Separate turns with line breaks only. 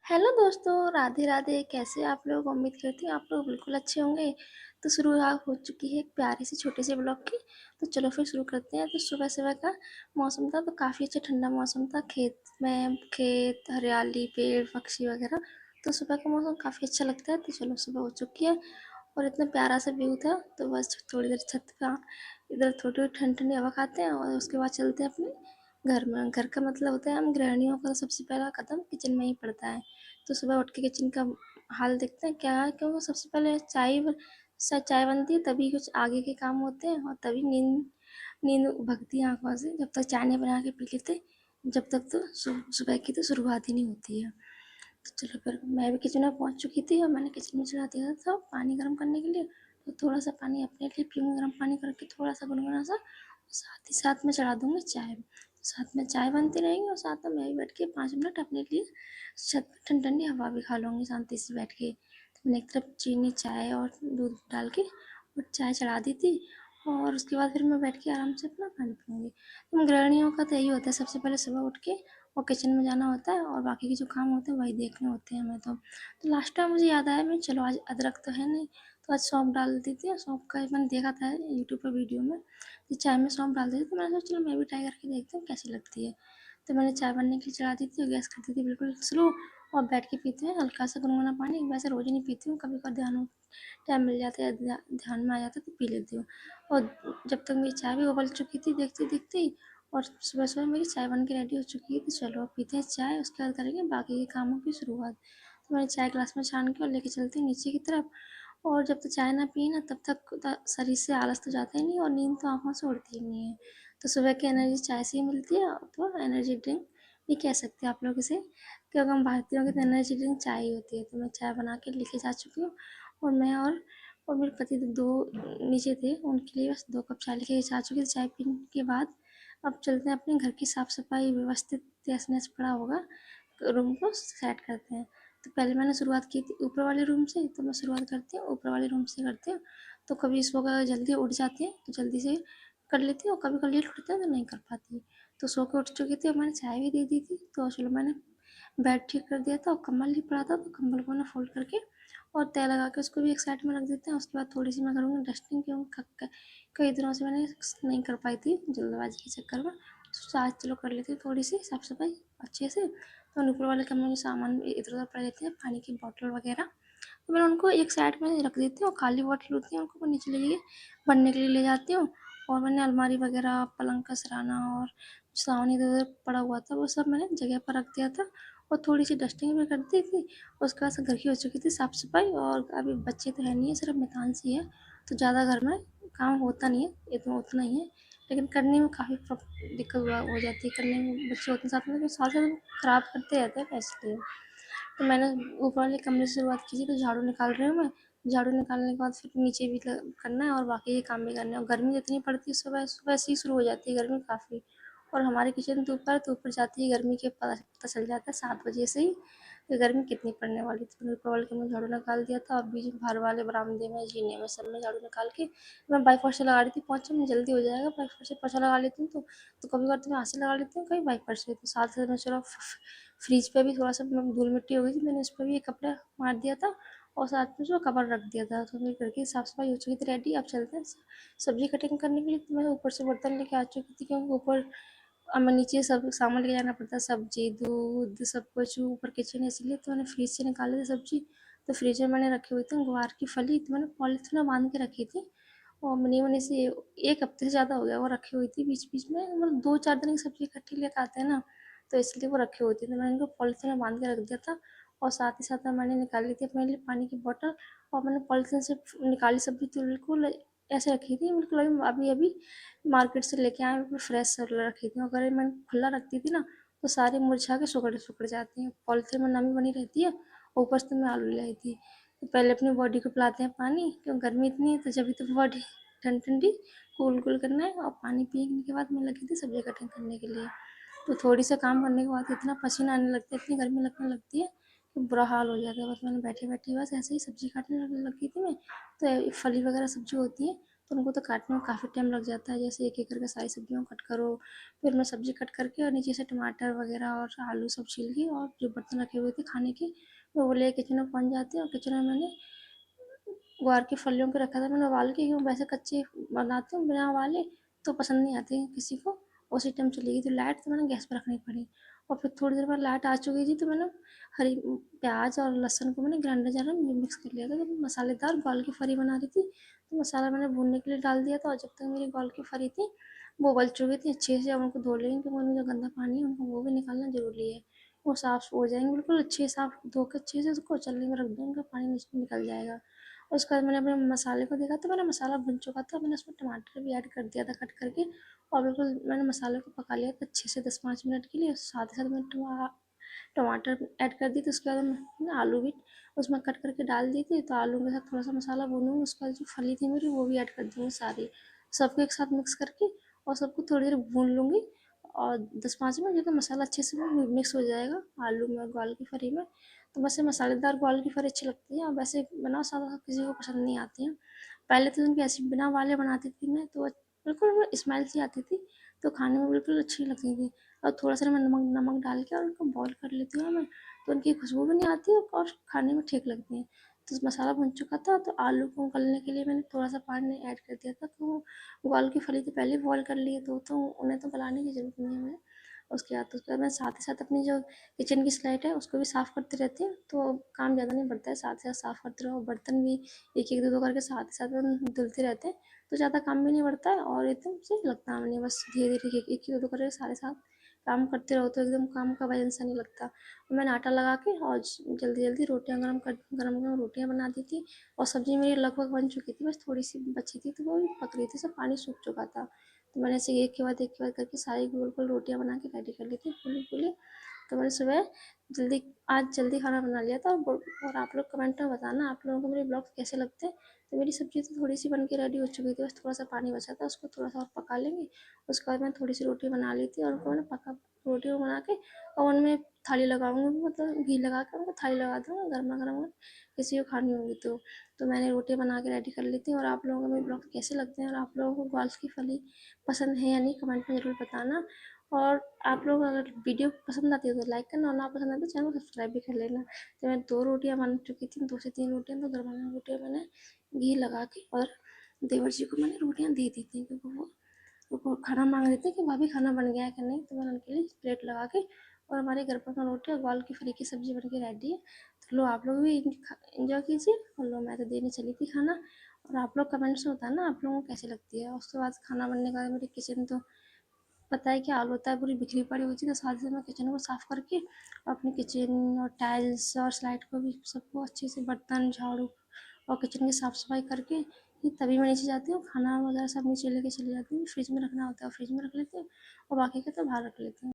Hello दोस्तों, राधे राधे। कैसे आप लोग? उम्मीद करती हूँ आप लोग बिल्कुल अच्छे होंगे। तो शुरुआत हो चुकी है एक प्यारे से छोटे से ब्लॉग की। तो चलो फिर शुरू करते हैं। तो सुबह सुबह का मौसम था, तो काफ़ी अच्छा ठंडा मौसम था। खेत हरियाली, पेड़ पक्षी वगैरह। तो सुबह का मौसम काफ़ी अच्छा लगता है। तो चलो, सुबह हो चुकी है और इतना प्यारा सा व्यू था। तो बस थोड़ी देर छत पे इधर थोड़ी थोड़ी ठंडी ठंडी हवा खाते हैं और उसके बाद चलते हैं अपने घर में। घर का मतलब होता है हम गृहिणियों का सबसे पहला कदम किचन में ही पड़ता है। तो सुबह उठ के किचन का हाल देखते हैं क्या है, क्योंकि सबसे पहले चाय बनती है, तभी कुछ आगे के काम होते हैं और तभी नींद नींद भगती है आंखों से। जब तक चाय नहीं बना के पी लेते, जब तक तो सुबह की तो शुरुआत ही नहीं होती है। तो चलो फिर मैं भी किचन में पहुंच चुकी थी और मैंने किचन में चढ़ा दिया था पानी गर्म करने के लिए। तो थोड़ा सा पानी अपने लिए पीऊँगी, गर्म पानी करके थोड़ा सा गुनगुना सा। साथ ही साथ में चढ़ा दूंगी चाय। साथ में चाय बनती रहेगी और साथ में मैं भी बैठ के 5 मिनट अपने लिए छत पर ठंडी ठंडी हवा भी खा लूँगी शांति से बैठ के। तो मैंने एक तरफ चीनी चाय और दूध डाल के और चाय चढ़ा दी थी। और उसके बाद फिर मैं बैठ के आराम से अपना पानी पीऊँगी। तो गृहिणियों का तो यही होता है, सबसे पहले सुबह उठ के और किचन में जाना होता है और बाकी के जो काम होते हैं वही देखने होते हैं हमें। तो लास्ट टाइम मुझे याद आया, मैं चलो आज अदरक तो है नहीं, तो आज सौंफ डाल दी थी। सौंफ का मैंने देखा था यूट्यूब पर वीडियो में कि चाय में सौंफ डाल दी थी। तो मैंने सोचा चलो मैं भी ट्राई करके देखती हूँ कैसी लगती है। तो मैंने चाय बनने के लिए चढ़ा दी थी और गैस कर दी थी बिल्कुल स्लो। और बैठ के पीते हैं हल्का सा गुनगुना पानी। वैसे रोज़ ही नहीं पीती हूँ, कभी कभी टाइम मिल जाता है या ध्यान में आ जाता है तो पी लेती हूँ। और जब तक मेरी चाय भी उबल चुकी थी देखते देखते ही, और सुबह सुबह मेरी चाय बन के रेडी हो चुकी है। तो चलो अब पीते हैं चाय, उसके बाद करेंगे बाकी के कामों की शुरुआत। तो मैंने चाय ग्लास में छान के और लेके चलती हूँ नीचे की तरफ। और जब तक चाय ना पिए ना तब तक शरीर से आलस तो जाता ही नहीं और नींद तो आँखों से उड़ती ही नहीं है। तो सुबह की एनर्जी चाय से ही मिलती है। तो एनर्जी ड्रिंक भी कह सकते हैं आप लोग इसे, क्योंकि हम भारतीयों की तो एनर्जी ड्रिंक चाय ही होती है। तो मैं चाय बना के लेके जा चुकी हूँ और मैं और मेरे पति दो नीचे थे, उनके लिए बस 2 कप चाय लेके जा चुकी थी। चाय पीने के बाद अब चलते हैं अपने घर की साफ़ सफाई व्यवस्थित तहस नहस पड़ा होगा, रूम को सेट करते हैं। तो पहले मैंने शुरुआत की थी ऊपर वाले रूम से, तो मैं शुरुआत करती हूँ ऊपर वाले रूम से करती हूँ। तो कभी सो कर जल्दी उठ जाती है तो जल्दी से कर लेती हूँ और कभी कभी लेट उठते हैं तो नहीं कर पाती। तो सो के उठ चुकी थी और मैंने चाय भी दे दी थी। तो चलो मैंने बेड ठीक कर दिया था और कंबल ही पड़ा था, तो कंबल को ना फोल्ड करके और तय लगा के उसको भी एक साइड में रख देते हैं। उसके बाद थोड़ी सी मैं करूँगी डस्टिंग, क्योंकि कई दिनों से मैंने नहीं कर पाई थी जल्दबाजी के चक्कर में। तो आज चलो कर लेती हूँ थोड़ी सी साफ सफाई अच्छे से। तो ऊपर वाले कमरे में सामान इधर उधर पड़े रहते हैं, पानी की बोतल वगैरह। तो मैं उनको एक साइड में रख देती हूँ। खाली बॉटल होती है उनको मैं नीचे ले जाइए भरने के लिए ले जाती हूँ। और मैंने अलमारी वगैरह, पलंग का सिरहाना और सामान इधर उधर पड़ा हुआ था वो सब मैंने जगह पर रख दिया था। और थोड़ी सी डस्टिंग भी कर दी थी। उसके बाद से घर की हो चुकी थी साफ़ सफाई। और अभी बच्चे तो है नहीं है, सिर्फ मितान सी है। तो ज़्यादा घर में काम होता नहीं है, इतना उतना ही है। लेकिन करने में काफ़ी दिक्कत हो जाती है। करने में बच्चे होते हैं साथ में तो साथ साथ ख़राब करते रहते हैं इसलिए। तो मैंने ऊपर वाले कमरे से शुरुआत की थी। तो झाड़ू निकाल रही हूँ मैं। झाड़ू निकालने के बाद फिर नीचे भी करना है और बाकी ये काम भी करना है। और गर्मी जितनी पड़ती है सुबह सुबह से ही शुरू हो जाती है गर्मी काफ़ी। और हमारी किचन तो ऊपर जाती है गर्मी के पता चल जाता है 7 बजे से ही कि गर्मी कितनी पड़ने वाली थी। मैंने ऊपर वाले कमरे में झाड़ू निकाल दिया था। अब बीच बाहर वाले बरामदे में, जीने में, सब में झाड़ू निकाल के मैं बाइक से लगा रही थी। पोंछा में जल्दी हो जाएगा, बाइक से पोंछा लगा लेती हूँ। तो कभी कभार तो मैं हाथ से लगा लेती हूँ, कभी बाइक से। तो साथ साथ में चलो फ्रिज पे भी थोड़ा सा धूल मिट्टी हो गई थी, मैंने उस पर भी एक कपड़ा मार दिया था और साथ में जो कवर रख दिया था। तो मेरे घर की साफ सफाई हो चुकी थी रेडी। अब चलते हैं सब्जी कटिंग करने के लिए। तो मैं ऊपर से बर्तन लेके आ चुकी थी, क्योंकि ऊपर अब मैं नीचे सब सामान लेके जाना पड़ता है, सब्जी दूध सब कुछ ऊपर किचन है, इसलिए तो मैंने फ्रिज से निकाले थे सब्जी। तो फ्रिज में मैंने रखी हुई थी ग्वार की फली, तो मैंने पॉलीथीन में बांध के रखी थी। और मनी मनी से 1 हफ्ते से ज़्यादा हो गया वो रखी हुई थी। बीच बीच में मतलब 2-4 दिन की सब्जी इकट्ठी लेकर आते हैं ना, तो इसलिए वो रखी हुई थी। तो मैंने उनको पॉलीथीन में बांध के रख दिया था। और साथ ही साथ में मैंने निकाल ली थी अपने लिए पानी की बोतल। और मैंने पॉलीथीन से निकाली सब्जी तो बिल्कुल ऐसे रखी थी, बिल्कुल अभी अभी अभी मार्केट से लेके आए, बिल्कुल फ्रेश रखी थी। अगर मैं खुला रखती थी ना तो सारी मुरझा के सुखड़ सुखड़ जाती हैं। पॉलीथीन में नमी बनी रहती है। ऊपर से तो मैं आलू लाई थी। तो पहले अपनी बॉडी को पिलाते हैं पानी, क्यों गर्मी इतनी है तो जब भी तो बॉडी ठंडी ठंडी कूल कूल करना है। और पानी पीने के बाद मैं लगी थी सब्जी कटिंग करने के लिए। तो थोड़ी सा काम करने के बाद इतना पसीना आने लगता है, इतनी गर्मी लगने लगती है कि बुरा हाल हो जाता है। बस मैंने बैठे बैठे बस ऐसे ही सब्जी काटने लगी थी मैं। तो फली वगैरह सब्जी होती है तो उनको तो काटने में काफ़ी टाइम लग जाता है। जैसे एक-एक करके सारी सब्जियों को कट करो, फिर मैं सब्ज़ी कट करके और नीचे से टमाटर वगैरह और आलू सब छील के और जो बर्तन रखे हुए थे खाने के, वो लेके किचन में पहुँच जाती हूँ। और किचन में मैंने ग्वार की फलियों को रखा था, मैंने उबाल के, क्यों वैसे कच्चे बनाती हूँ बिना उबाले तो पसंद नहीं आती किसी को। उसी टाइम चली गई थी लाइट, तो मैंने गैस पर रखनी पड़ी। और फिर थोड़ी देर बाद लाइट आ चुकी थी, तो मैंने हरी प्याज और लहसुन को मैंने ग्राइंडर जार में मिक्स कर लिया था। तो मसालेदार ग्वाल की फली बना रही थी, तो मसाला मैंने भूनने के लिए डाल दिया था। और जब तक मेरी ग्वाल की फली थी वो उबल चुकी थी अच्छे से। अब उनको धो लेंगे, क्योंकि उनमें जो गंदा पानी है उनको वो भी निकालना ज़रूरी है। वो साफ़ हो जाएंगे बिल्कुल अच्छे, साफ़ धो के अच्छे से उसको चलनी में रख दूँ, उनका पानी निकल जाएगा। उसके बाद मैंने अपने मसाले को देखा, तो मेरा मसाला भुन चुका था। मैंने उसमें टमाटर भी ऐड कर दिया था कट करके, और बिल्कुल मैंने मसाले को पका लिया था अच्छे से 10-5 मिनट के लिए। साथ ही साथ मैंने टमाटर ऐड कर दी थी। उसके बाद मैंने आलू भी उसमें कट करके डाल दी थी। तो आलू के साथ थोड़ा सा मसाला भूनूँगी, उसके बाद जो फली थी मेरी वो भी ऐड कर दूँगी सारी, सबको एक साथ मिक्स करके और सबको थोड़ी देर भून लूँगी। और 10-5 मिनट जब तक मसाला अच्छे से मिक्स हो जाएगा आलू में, ग्वाल की फली में, तो वैसे मसालेदार ग्वाल की फली अच्छी लगती है। और वैसे बनाओ सादा किसी को पसंद नहीं आती है। पहले तो उनकी ऐसी बिना वाले बनाती थी मैं, तो बिल्कुल स्मेल सी आती थी, तो खाने में बिल्कुल अच्छी लगती थी। और थोड़ा सा मैं नमक नमक डाल के और उनको बॉईल कर लेती हूँ मैं, तो उनकी खुशबू भी नहीं आती है और खाने में ठीक लगती हैं। तो मसाला भुन चुका था, तो आलू को उबलने के लिए मैंने थोड़ा सा पानी ऐड कर दिया था। तो ग्वाल की फली तो पहले ही बॉईल कर लिए, तो उन्हें तो गलाने की ज़रूरत नहीं है हमें। उसके बाद मैं साथ ही साथ अपनी जो किचन की स्लाइड है उसको भी साफ़ करती रहती हूँ, तो काम ज़्यादा नहीं बढ़ता है, साथ ही साथ साफ़ करते रहो। बर्तन भी एक एक दो दो करके साथ ही साथ में धुलते रहते हैं, तो ज़्यादा काम भी नहीं बढ़ता है और एकदम से लगता नहीं। बस धीरे धीरे एक एक दो दो करके सारे साथ काम करते रहो, तो एकदम काम का वजन सा नहीं लगता। और मैंने आटा लगा के और जल्दी जल्दी रोटियां गरम गरम रोटियां बना दी थी। और सब्जी मेरी लगभग बन चुकी थी, बस थोड़ी सी बची थी, तो वो भी पक रही थी, सब पानी सूख चुका था। तो मैंने ऐसे एक के बाद करके सारी गोल गोल रोटियां बना के रेडी कर ली थी फूली फूली। तो मैंने सुबह जल्दी आज जल्दी खाना बना लिया था। और आप लोग कमेंट में बताना आप लोगों को मेरे ब्लॉग कैसे लगते हैं। तो मेरी सब्जी तो थोड़ी सी बन के रेडी हो चुकी थी, बस थोड़ा सा पानी बचा था, उसको थोड़ा सा और पका लेंगे। उसके बाद मैं थोड़ी सी रोटी बना ली थी, और उनको मैंने पका रोटी को बना के और उनमें थाली लगाऊंगी, मतलब घी लगा के उनको थाली लगा दूँगा गर्मा गर्म, किसी को खानी होगी तो मैंने रोटी बना के रेडी कर ली थी। और आप लोगों को मेरे ब्लॉग कैसे लगते हैं और आप लोगों को ग्वाल्स की फली पसंद है या नहीं, कमेंट में ज़रूर बताना। और आप लोग अगर वीडियो पसंद आती है तो लाइक करना, और ना पसंद आती तो चैनल को सब्सक्राइब भी कर लेना। तो मैं 2 रोटियां बन चुकी थी, 2 से 3 रोटियां, तो गर्मा गर्म रोटियां मैंने घी लगा के और देवर जी को मैंने रोटियां दे दी थी, क्योंकि वो खाना मांग रहे थे कि भाभी खाना बन गया है कि नहीं। तो मैंने उनके लिए प्लेट लगा के, और हमारे घर पर रोटी और ग्वाल की फली की सब्जी बन के रेडी है। तो लो आप लोग भी इंजॉय कीजिए, और लो मैं तो देने चली थी खाना। और आप लोग कमेंट्स में बताना आप लोगों को कैसी लगती है। उसके बाद खाना बनने के बाद मेरी किचन तो पता है क्या हाल होता है, पूरी बिखरी पड़ी हुई थी। तो साथ ही मैं किचन को साफ़ करके अपनी किचन और टाइल्स और स्लाइड को भी सबको अच्छे से बर्तन झाड़ू और किचन की साफ़ सफाई करके ही तभी मैं नीचे जाती हूँ। खाना वगैरह सब नीचे लेके चली जाती हूँ, फ्रिज में रखना होता है फ्रिज में रख लेती हूँ, और बाकी का तो बाहर रख लेती हूँ।